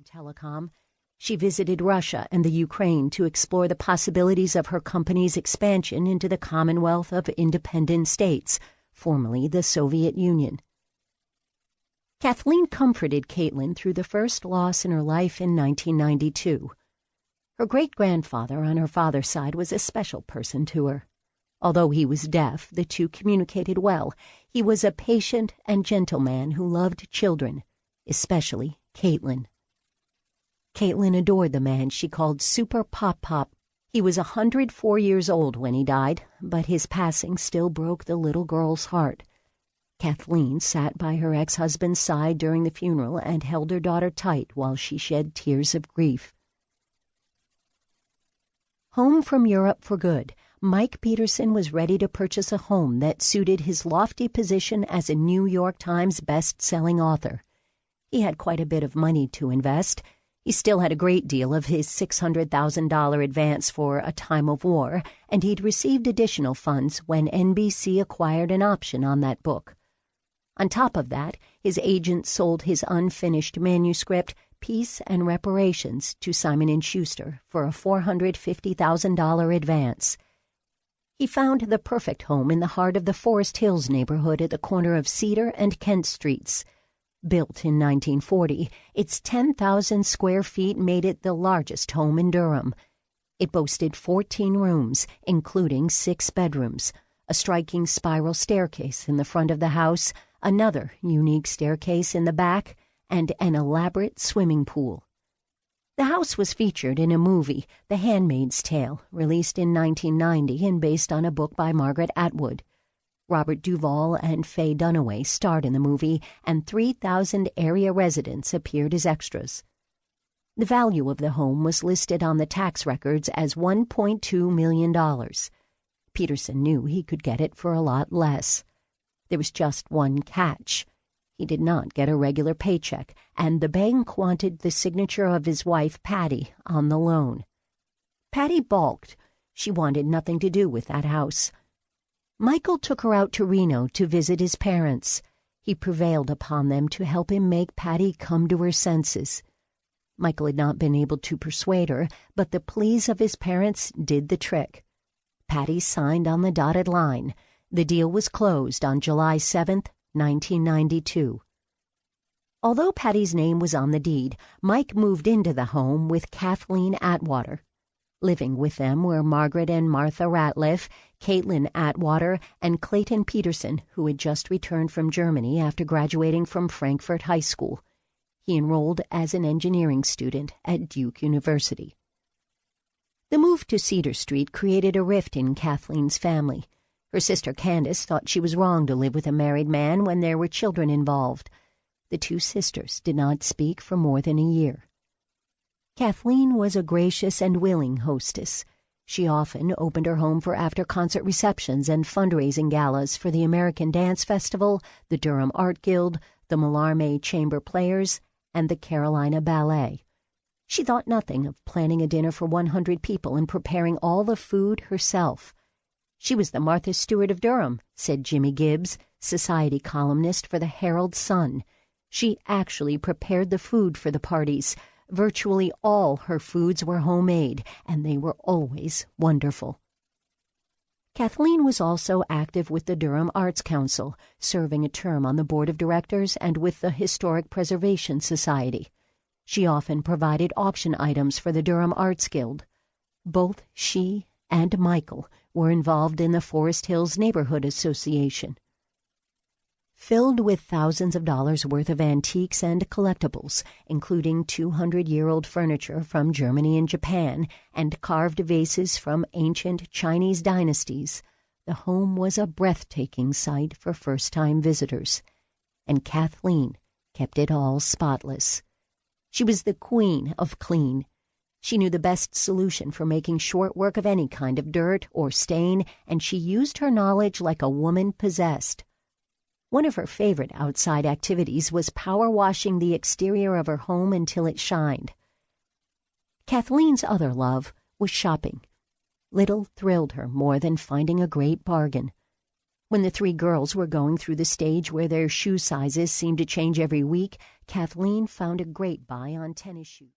and telecom. She visited Russia and the Ukraine to explore the possibilities of her company's expansion into the Commonwealth of Independent States, formerly the Soviet Union. Kathleen comforted Caitlin through the first loss in her life in 1992. Her great-grandfather on her father's side was a special person to her. Although he was deaf, the two communicated well. He was a patient and gentle man who loved children, especially Caitlin. Caitlin adored the man she called Super Pop Pop. He was 104 years old when he died, but his passing still broke the little girl's heart. Kathleen sat by her ex-husband's side during the funeral and held her daughter tight while she shed tears of grief. Home from Europe for good, Mike Peterson was ready to purchase a home that suited his lofty position as a New York Times best-selling author. He had quite a bit of money to invest. He still had a great deal of his $600,000 advance for A Time of War, and he'd received additional funds when NBC acquired an option on that book. On top of that, his agent sold his unfinished manuscript, Peace and Reparations, to Simon & Schuster for a $450,000 advance. He found the perfect home in the heart of the Forest Hills neighborhood at the corner of Cedar and Kent Streets. Built in 1940, its 10,000 square feet made it the largest home in Durham. It boasted 14 rooms, including 6 bedrooms, a striking spiral staircase in the front of the house, another unique staircase in the back, and an elaborate swimming pool. The house was featured in a movie, The Handmaid's Tale, released in 1990 and based on a book by Margaret Atwood. Robert Duvall and Faye Dunaway starred in the movie, and 3,000 area residents appeared as extras. The value of the home was listed on the tax records as $1.2 million. Peterson knew he could get it for a lot less. There was just one catch. He did not get a regular paycheck, and the bank wanted the signature of his wife, Patty, on the loan. Patty balked. She wanted nothing to do with that house. Michael took her out to Reno to visit his parents. He prevailed upon them to help him make Patty come to her senses. Michael had not been able to persuade her, but the pleas of his parents did the trick. Patty signed on the dotted line. The deal was closed on July 7th, 1992. Although Patty's name was on the deed, Mike moved into the home with Kathleen Atwater. Living with them were Margaret and Martha Ratliff, Caitlin Atwater, and Clayton Peterson, who had just returned from Germany after graduating from Frankfurt High School. He enrolled as an engineering student at Duke University. The move to Cedar Street created a rift in Kathleen's family. Her sister Candace thought she was wrong to live with a married man when there were children involved. The two sisters did not speak for more than a year. Kathleen was a gracious and willing hostess. She often opened her home for after-concert receptions and fundraising galas for the American Dance Festival, the Durham Art Guild, the Mallarmé Chamber Players, and the Carolina Ballet. She thought nothing of planning a dinner for 100 people and preparing all the food herself. She was the Martha Stewart of Durham, said Jimmy Gibbs, society columnist for the Herald-Sun. She actually prepared the food for the parties. Virtually all her foods were homemade, and they were always wonderful. Kathleen was also active with the Durham Arts Council, serving a term on the board of directors and with the Historic Preservation Society. She often provided auction items for the Durham Arts Guild. Both she and Michael were involved in the Forest Hills Neighborhood Association. Filled with thousands of dollars worth of antiques and collectibles, including 200-year-old furniture from Germany and Japan and carved vases from ancient Chinese dynasties, the home was a breathtaking sight for first-time visitors. And Kathleen kept it all spotless. She was the queen of clean. She knew the best solution for making short work of any kind of dirt or stain, and she used her knowledge like a woman possessed. One of her favorite outside activities was power washing the exterior of her home until it shined. Kathleen's other love was shopping. Little thrilled her more than finding a great bargain. When the three girls were going through the stage where their shoe sizes seemed to change every week, Kathleen found a great buy on tennis shoes.